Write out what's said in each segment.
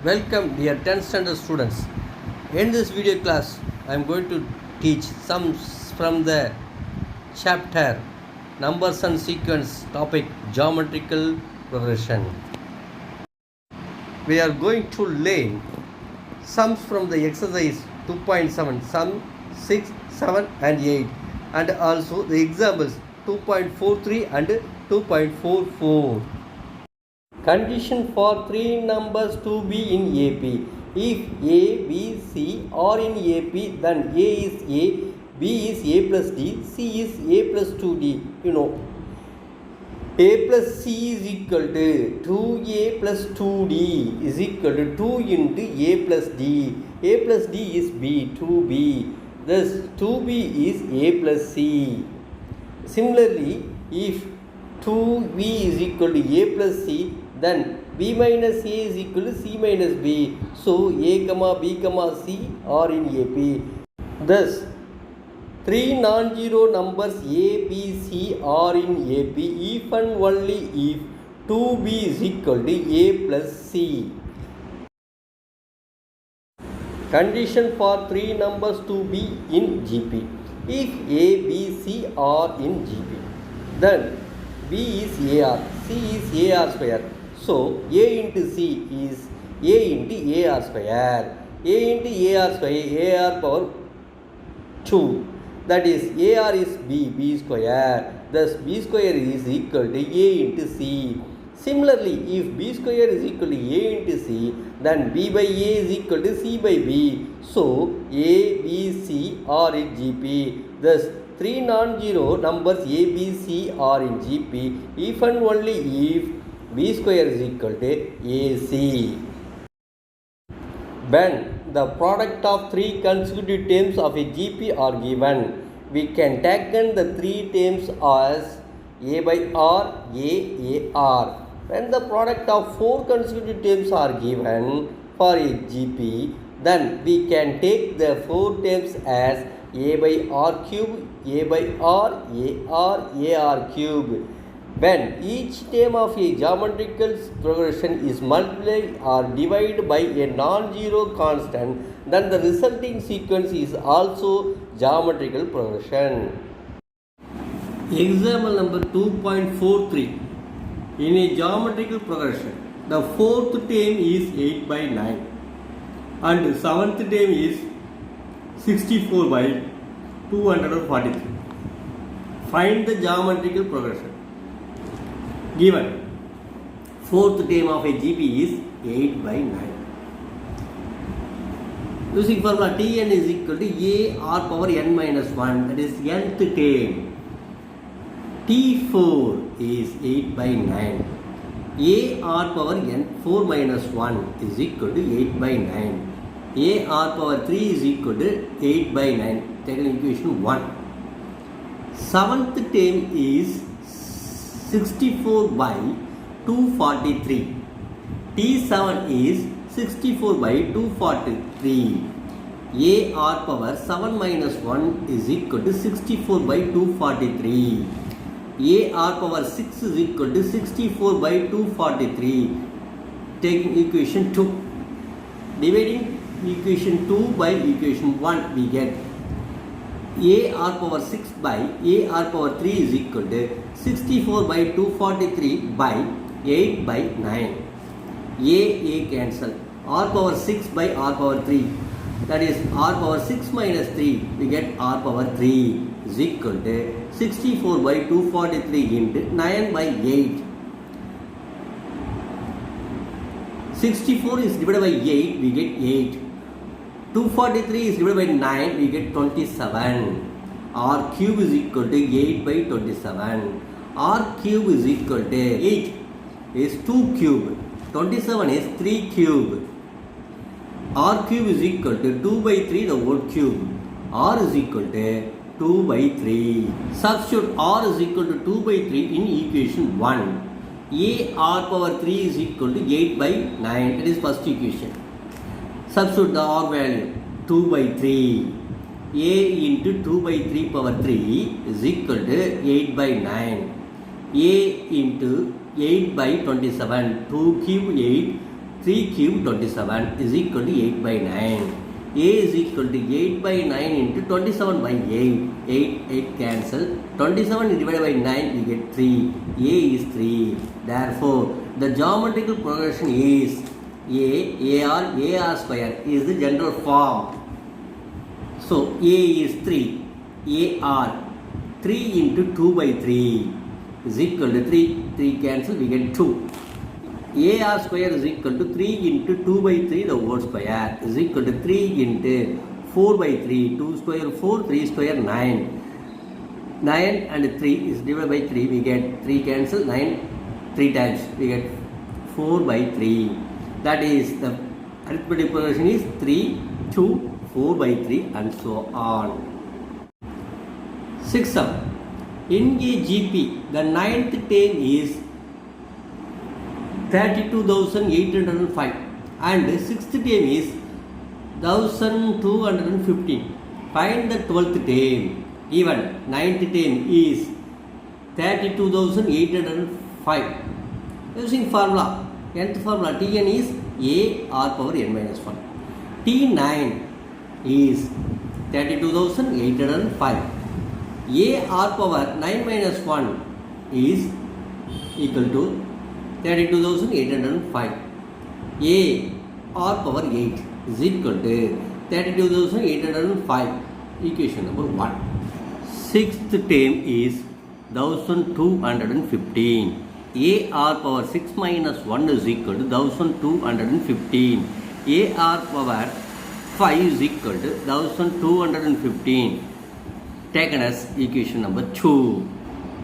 Welcome dear 10th standard students. In this video class, I am going to teach sums from the chapter Numbers and Sequence topic Geometrical Progression. We are going to learn sums from the exercise 2.7, sum 6, 7 and 8, and also the examples 2.43 and 2.44. Condition for three numbers to be in AP. If A, B, C are in AP, then A is A, B is A plus D, C is A plus 2D. You know, A plus C is equal to 2A plus 2D is equal to 2 into A plus D. A plus D is B, 2B. Thus, 2B is A plus C. Similarly, if 2B is equal to A plus C, then B minus A is equal to C minus B. So, A, B, C are in AP. Thus, three non-zero numbers A, B, C are in AP if and only if 2B is equal to A plus C. Condition for three numbers to be in GP. If A, B, C are in GP, then B is AR, C is AR square. So, A into C is A into AR square. A into AR square, AR power 2. That is, AR is B, B square. Thus, B square is equal to A into C. Similarly, if B square is equal to A into C, then B by A is equal to C by B. So, A, B, C are in GP. Thus, three non-zero numbers A, B, C are in GP if and only if B square is equal to AC. When the product of three consecutive terms of a GP are given, we can take the three terms as A by R, A, R. When the product of four consecutive terms are given for a GP, then we can take the four terms as A by R cube, A by R, AR cube. When each term of a geometrical progression is multiplied or divided by a non-zero constant, then the resulting sequence is also geometrical progression. Example number 2.43. In a geometrical progression, the fourth term is 8 by 9 and the seventh term is 64 by 243. Find the geometrical progression. Given fourth term of a GP is 8 by 9. Using formula Tn is equal to A R power n minus 1, that is nth term. T4 is 8 by 9. A R power n 4 minus 1 is equal to 8 by 9. A R power 3 is equal to 8 by 9. Take an equation 1. Seventh term is 64 by 243. T7 is 64 by 243. A R power 7 minus 1 is equal to 64 by 243. A R power 6 is equal to 64 by 243. Taking equation 2. Dividing equation 2 by equation 1, we get A R power 6 by A R power 3 is equal to 64 by 243 by 8 by 9. A cancel. R power 6 by R power 3. That is R power 6 minus 3. We get R power 3 is equal to 64 by 243 into 9 by 8. 64 is divided by 8. We get 8. 243 is divided by 9, we get 27. R cube is equal to 8 by 27. R cube is equal to 8 is 2 cube. 27 is 3 cube. R cube is equal to 2 by 3 the whole cube. R is equal to 2 by 3. Substitute R is equal to 2 by 3 in equation 1. A R power 3 is equal to 8 by 9. That is first equation. Substitute the R value 2 by 3. A into 2 by 3 power 3 is equal to 8 by 9. A into 8 by 27. 2 cube 8. 3 cube 27 is equal to 8 by 9. A is equal to 8 by 9 into 27 by 8. 8 cancel. 27 divided by 9 we get 3. A is 3. Therefore, the geometrical progression is AR square is the general form. So, A is 3. AR 3 into 2 by 3 is equal to 3. 3 cancel, we get 2. AR square is equal to 3 into 2 by 3 the whole square is equal to 3 into 4 by 3. 2 square 4, 3 square 9. 9 and 3 is divided by 3. We get 3 cancel, 9 3 times. We get 4 by 3. That is the arithmetic progression is 3, 2, 4 by 3 and so on. 6th sum. In a GP, the 9th term is 32,805 and 6th term is 1,215. Find the 12th term. Even 9th term is 32,805. Using formula, nth formula Tn is A r power n minus 1. T9 is 32,805. A r power 9 minus 1 is equal to 32,805. A r power 8 is equal to 32,805. Equation number 1. 6th term is 1,215. A r power 6 minus 1 is equal to 1,215. A r power 5 is equal to 1,215. Taken as equation number 2.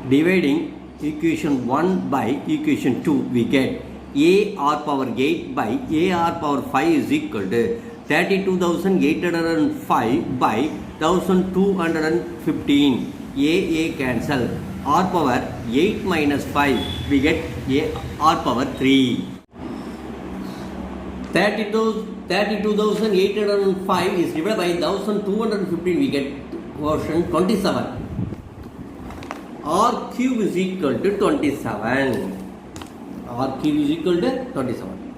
Dividing equation 1 by equation 2, we get A r power 8 by A r power 5 is equal to 32,805 by 1,215. A cancel. R power 8 minus 5, we get A r power 3. 32,805 is divided by 1,215, we get quotient 27. R cube is equal to 27. R cube is equal to 27.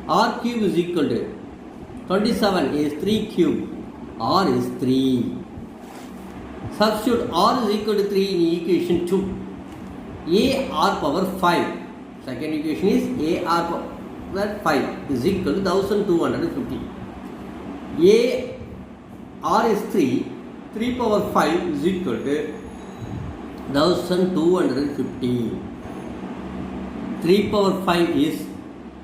R cube is equal to 27 is 3 cube. R is 3. Substitute R is equal to 3 in equation 2. A r power 5. Second equation is A r power 5 is equal to 1,250. A r is 3. 3 power 5 is equal to 1,250. 3 power 5 is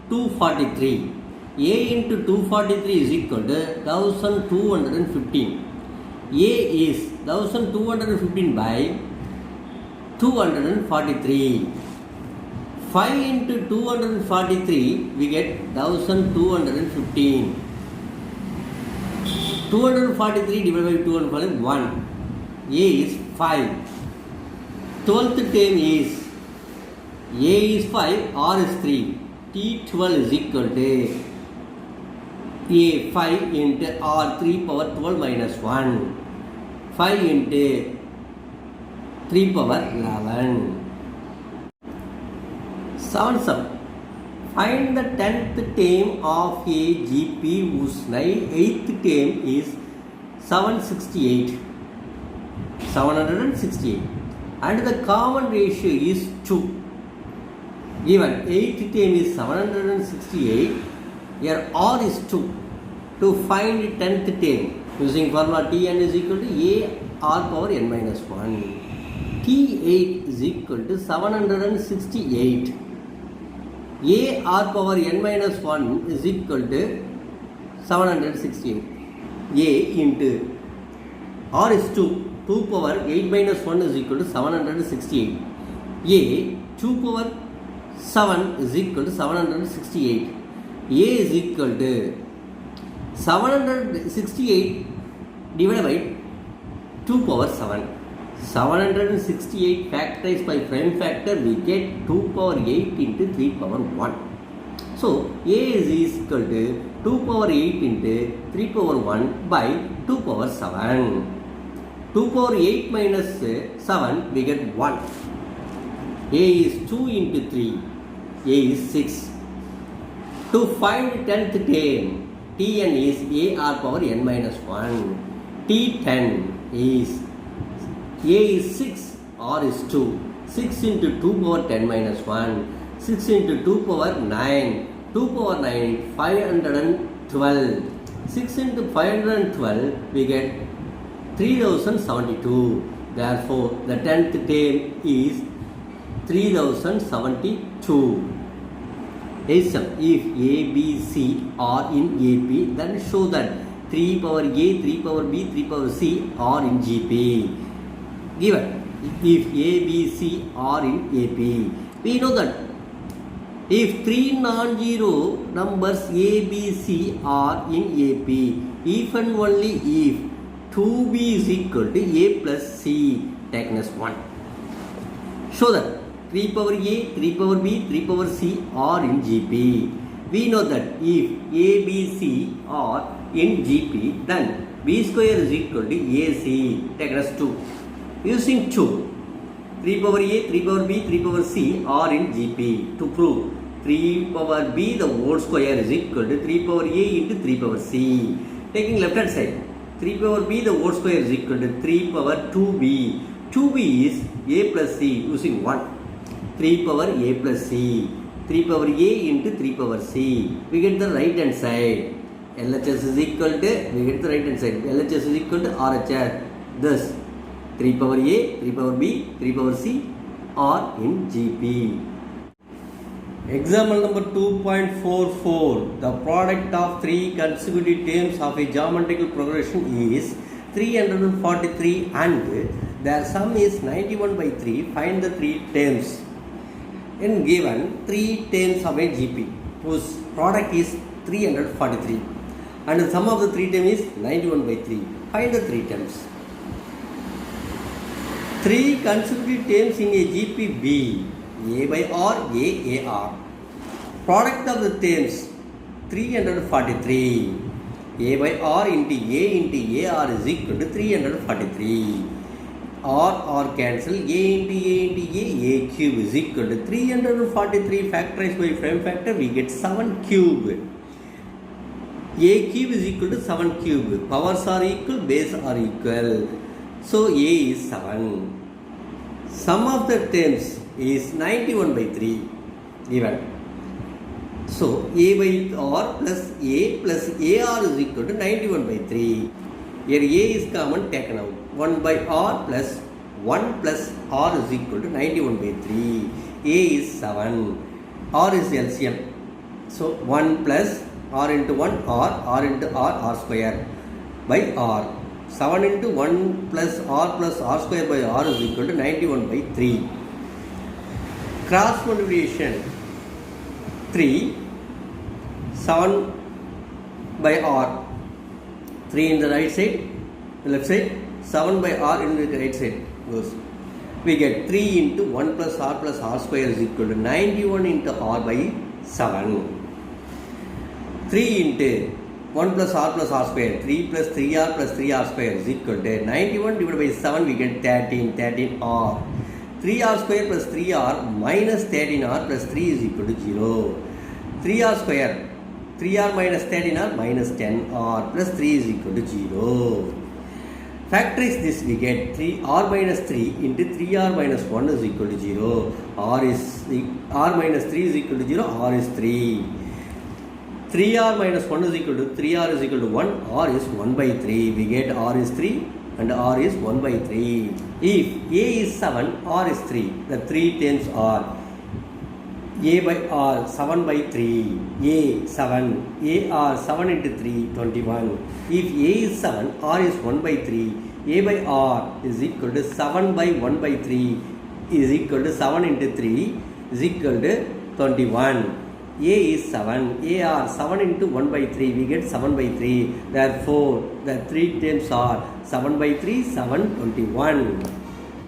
243. A into 243 is equal to 1,215. A is 1,215 by 243. 5 into 243 we get 1,215. 243 divided by 243 1. A is 5. 12th term is A is 5, R is 3. T12 is equal to A 5 into R 3 power 12 minus 1. 5 into 3 power 11. 7th sum. Find the 10th term of a GP whose 8th term is 768. 768. And the common ratio is 2. Given 8th term is 768, here R is 2. To find 10th term, using formula Tn is equal to A r power n minus 1. T8 is equal to 768. A r power n minus 1 is equal to 768. A into R is 2. 2 power 8 minus 1 is equal to 768. A 2 power 7 is equal to 768. A is equal to 768 divided by 2 power 7. 768 factorized by prime factor, we get 2 power 8 into 3 power 1. So, A is equal to 2 power 8 into 3 power 1 by 2 power 7. 2 power 8 minus 7, we get 1. A is 2 into 3. A is 6. To find 10th term, Tn is a r power n minus 1. T10 is a is 6, r is 2. 6 into 2 power 10 minus 1. 6 into 2 power 9. 2 power 9, 512. 6 into 512, we get 3072. Therefore, the 10th term is 3072. Exam. If A, B, C are in AP, then show that 3 power A, 3 power B, 3 power C are in GP. Given. If A, B, C are in AP, we know that if 3 non-zero numbers A, B, C are in AP, if and only if 2B is equal to A plus C taken as 1. Show that 3 power A, 3 power B, 3 power C are in GP. We know that if A, B, C are in GP, then B square is equal to AC taken as 2. Using 2, 3 power A, 3 power B, 3 power C are in GP. To prove 3 power B the whole square is equal to 3 power A into 3 power C. Taking left hand side, 3 power B the whole square is equal to 3 power 2B. 2B is A plus C using 1. 3 power A plus C. 3 power A into 3 power C. We get the right hand side. LHS is equal to, we get the right hand side. LHS is equal to RHS. Thus, 3 power A, 3 power B, 3 power C are in GP. Example number 2.44. The product of 3 consecutive terms of a geometrical progression is 343 and their sum is 91 by 3. Find the 3 terms. In given 3 terms of a GP whose product is 343 and the sum of the 3 terms is 91 by 3. Find the 3 terms. 3 consecutive terms in a GP B, A by R, A, AR. Product of the terms 343. A by R into A into AR is equal to 343. R cancel, A into A into A cube is equal to 343 factorized by prime factor, we get 7 cube. A cube is equal to 7 cube. Powers are equal, base are equal. So A is 7. Sum of the terms is 91 by 3 given. So A by R plus A plus AR is equal to 91 by 3. Here A is common taken out. 1 by R plus 1 plus R is equal to 91 by 3. A is 7. R is LCM. So 1 plus R into 1 R into R square by R. 7 into 1 plus R square by R is equal to 91 by 3. Cross multiplication 3, 7 by R. 3 in the right side, the left side, 7 by R in the right side goes. We get 3 into 1 plus R square is equal to 91 into R by 7. 3 into 1 plus R square, 3 plus 3R plus 3R square is equal to 91 divided by 7, we get 13R. 3R square plus 3R minus 13R plus 3 is equal to 0. 3R square, 3R minus 13R minus 10R plus 3 is equal to 0. Factorize this, we get 3R minus 3 into 3R minus 1 is equal to 0. R minus 3 is equal to 0, R is 3. 3R minus 1 is equal to 3R is equal to 1, R is 1 by 3. We get R is 3 and R is 1 by 3. If A is 7, R is 3. The 3 terms are A by R 7 by 3, A 7, AR 7 into 3, 21. If A is 7, R is 1 by 3, A by R is equal to 7 by 1 by 3 is equal to 7 into 3 is equal to 21. A is 7, AR 7 into 1 by 3, we get 7 by 3. Therefore, the 3 terms are 7 by 3, 7, 21.